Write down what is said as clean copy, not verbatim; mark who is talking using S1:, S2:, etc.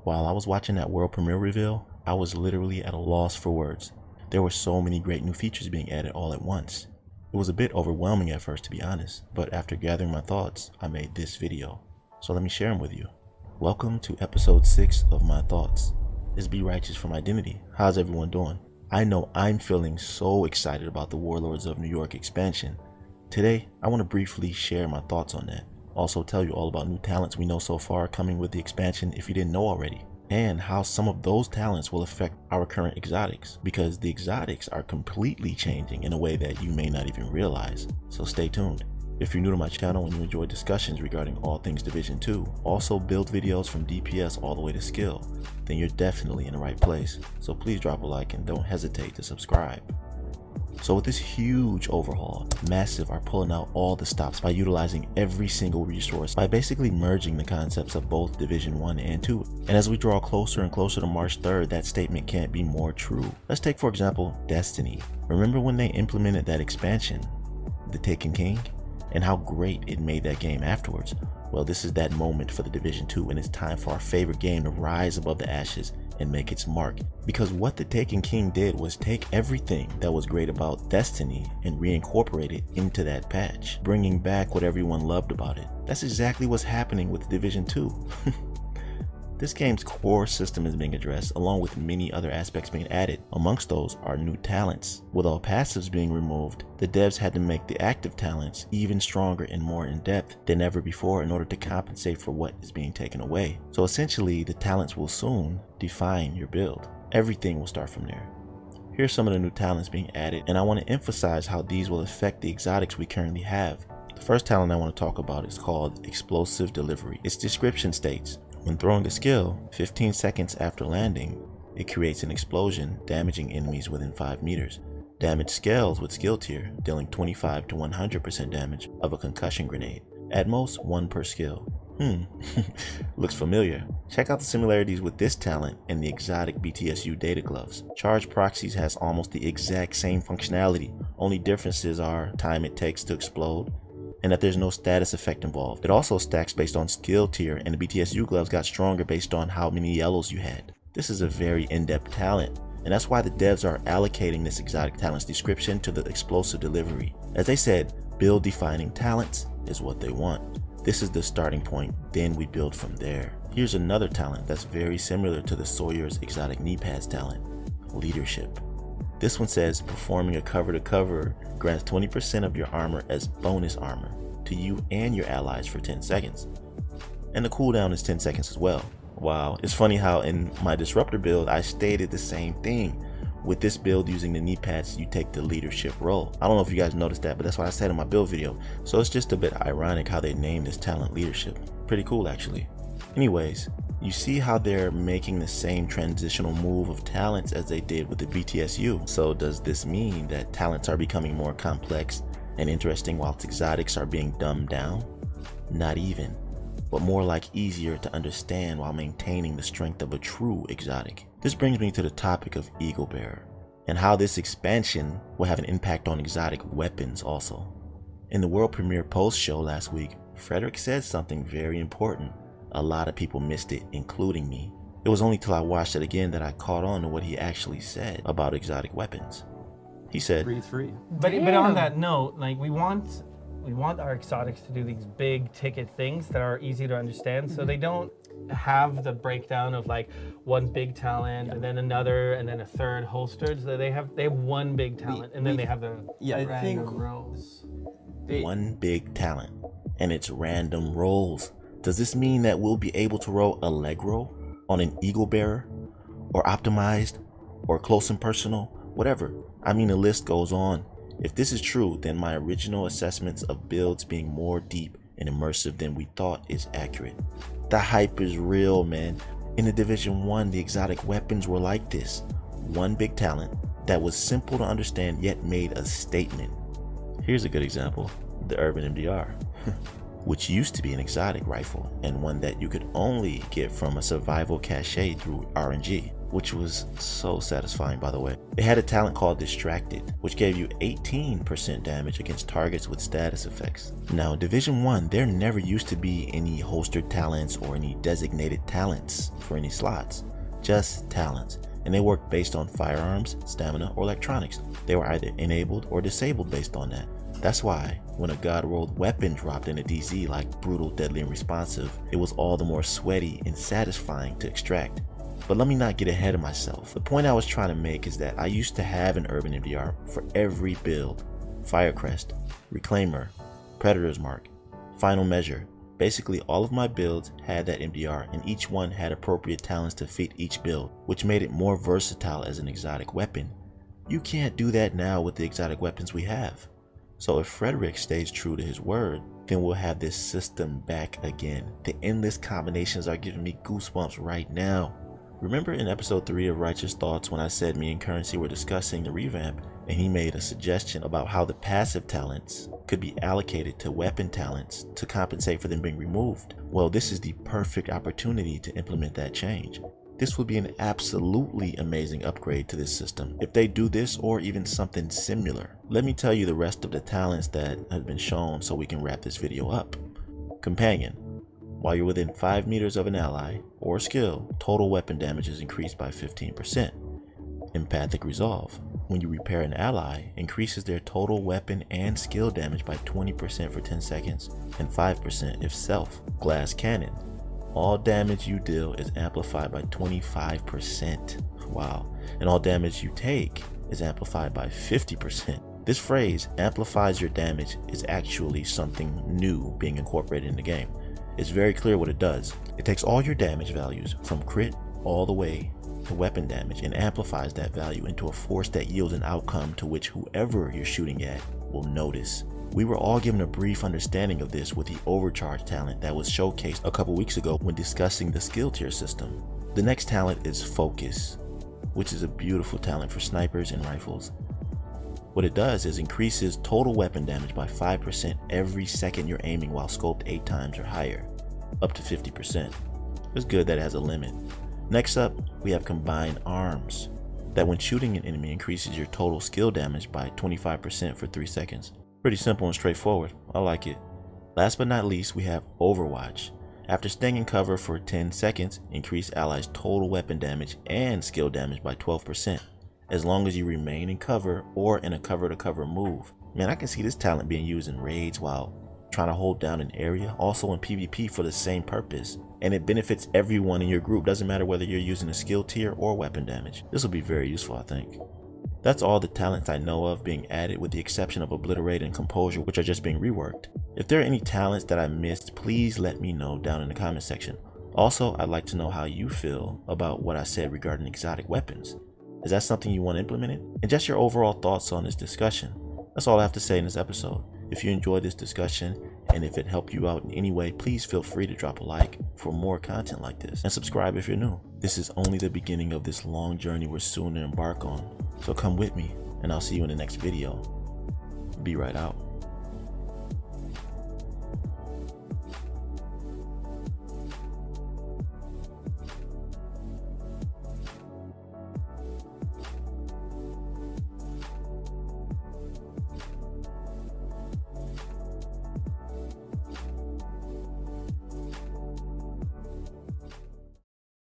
S1: While I was watching that world premiere reveal, I was literally at a loss for words. There were so many great new features being added all at once. It was a bit overwhelming at first, to be honest, but after gathering my thoughts, I made this video. So let me share them with you. Welcome to episode 6 of my thoughts. It's Be Righteous from Identity. How's everyone doing? I know I'm feeling so excited about the Warlords of New York expansion. Today, I want to briefly share my thoughts on that. Also tell you all about new talents we know so far coming with the expansion if you didn't know already, and how some of those talents will affect our current exotics, because the exotics are completely changing in a way that you may not even realize. So stay tuned. If you're new to my channel and you enjoy discussions regarding all things Division 2, also build videos from DPS all the way to skill, then you're definitely in the right place. So please drop a like and don't hesitate to subscribe. So with this huge overhaul, Massive are pulling out all the stops by utilizing every single resource by basically merging the concepts of both Division 1 and 2. And as we draw closer and closer to March 3rd, that statement can't be more true. Let's take, for example, Destiny. Remember when they implemented that expansion, The Taken King, and how great it made that game afterwards? Well, this is that moment for the Division 2, and it's time for our favorite game to rise above the ashes and make its mark. Because what the Taken King did was take everything that was great about Destiny and reincorporate it into that patch, bringing back what everyone loved about it. That's exactly what's happening with Division 2. This game's core system is being addressed, along with many other aspects being added. Amongst those are new talents. With all passives being removed, the devs had to make the active talents even stronger and more in depth than ever before in order to compensate for what is being taken away. So essentially, the talents will soon define your build. Everything will start from there. Here's some of the new talents being added, and I want to emphasize how these will affect the exotics we currently have. The first talent I want to talk about is called Explosive Delivery. Its description states, when throwing the skill, 15 seconds after landing, it creates an explosion, damaging enemies within 5 meters. Damage scales with skill tier, dealing 25 to 100% damage of a concussion grenade. At most, 1 per skill. Looks familiar. Check out the similarities with this talent and the exotic BTSU data gloves. Charge Proxies has almost the exact same functionality. Only differences are time it takes to explode, and that there's no status effect involved. It also stacks based on skill tier, and the BTSU gloves got stronger based on how many yellows you had. This is a very in-depth talent, and that's why the devs are allocating this exotic talent's description to the Explosive Delivery. As they said, build defining talents is what they want. This is the starting point, then we build from there. Here's another talent that's very similar to the Sawyer's exotic knee pads talent, Leadership. This one says performing a cover to cover grants 20% of your armor as bonus armor to you and your allies for 10 seconds. And the cooldown is 10 seconds as well. Wow, it's funny how in my Disruptor build I stated the same thing. With this build using the knee pads, you take the leadership role. I don't know if you guys noticed that, but that's what I said in my build video. So it's just a bit ironic how they named this talent Leadership. Pretty cool actually. Anyways, you see how they're making the same transitional move of talents as they did with the BTSU. So does this mean that talents are becoming more complex and interesting whilst exotics are being dumbed down? Not even, but more like easier to understand while maintaining the strength of a true exotic. This brings me to the topic of Eagle Bearer and how this expansion will have an impact on exotic weapons also. In the world premiere post show last week, Fredrik said something very important. A lot of people missed it, including me. It was only till I watched it again that I caught on to what he actually said about exotic weapons. He said,
S2: Breathe free.
S3: But on that note, like we want our exotics to do these big ticket things that are easy to understand, so they don't have the breakdown of like one big talent and then another and then a third holstered. So they have one big talent and then they have the random roles.
S1: One big talent and it's random rolls. Does this mean that we'll be able to roll Allegro on an Eagle Bearer, or optimized, or close and personal, whatever? I mean, the list goes on. If this is true, then my original assessments of builds being more deep and immersive than we thought is accurate. The hype is real, man. In the Division 1, the exotic weapons were like this. One big talent that was simple to understand yet made a statement. Here's a good example, the Urban MDR. Which used to be an exotic rifle and one that you could only get from a survival cache through RNG. which was so satisfying by the way. It had a talent called Distracted, which gave you 18% damage against targets with status effects. Now in Division 1, there never used to be any holstered talents or any designated talents for any slots, just talents, and they worked based on firearms, stamina, or electronics. They were either enabled or disabled based on that. That's why when a God rolled weapon dropped in a DZ like brutal, deadly, and responsive, it was all the more sweaty and satisfying to extract. But let me not get ahead of myself. The point I was trying to make is that I used to have an urban MDR for every build. Firecrest, Reclaimer, Predator's Mark, Final Measure. Basically all of my builds had that MDR and each one had appropriate talents to fit each build, which made it more versatile as an exotic weapon. You can't do that now with the exotic weapons we have. So if Fredrik stays true to his word, then we'll have this system back again. The endless combinations are giving me goosebumps right now. Remember in episode 3 of Righteous Thoughts when I said me and Currency were discussing the revamp and he made a suggestion about how the passive talents could be allocated to weapon talents to compensate for them being removed? Well, this is the perfect opportunity to implement that change. This would be an absolutely amazing upgrade to this system if they do this or even something similar. Let me tell you the rest of the talents that have been shown so we can wrap this video up. Companion. While you're within 5 meters of an ally or skill, total weapon damage is increased by 15%. Empathic Resolve. When you repair an ally, increases their total weapon and skill damage by 20% for 10 seconds and 5% if self. Glass Cannon. All damage you deal is amplified by 25%. Wow. And all damage you take is amplified by 50%. This phrase, amplifies your damage, is actually something new being incorporated in the game. It's very clear what it does. It takes all your damage values from crit all the way to weapon damage and amplifies that value into a force that yields an outcome to which whoever you're shooting at will notice. We were all given a brief understanding of this with the overcharge talent that was showcased a couple weeks ago when discussing the skill tier system. The next talent is Focus, which is a beautiful talent for snipers and rifles. What it does is increases total weapon damage by 5% every second you're aiming while scoped 8 times or higher, up to 50%. It's good that it has a limit. Next up, we have Combined Arms, that when shooting an enemy increases your total skill damage by 25% for 3 seconds. Pretty simple and straightforward. I like it. Last but not least, we have Overwatch. After staying in cover for 10 seconds, increase allies' total weapon damage and skill damage by 12%. As long as you remain in cover or in a cover-to-cover move. Man, I can see this talent being used in raids while trying to hold down an area, also in PvP for the same purpose. And it benefits everyone in your group, doesn't matter whether you're using a skill tier or weapon damage. This will be very useful, I think. That's all the talents I know of being added with the exception of Obliterate and Composure, which are just being reworked. If there are any talents that I missed, please let me know down in the comment section. Also, I'd like to know how you feel about what I said regarding exotic weapons. Is that something you want implemented? And just your overall thoughts on this discussion. That's all I have to say in this episode. If you enjoyed this discussion and if it helped you out in any way, please feel free to drop a like for more content like this and subscribe if you're new. This is only the beginning of this long journey we're soon to embark on. So come with me and I'll see you in the next video. Be right out.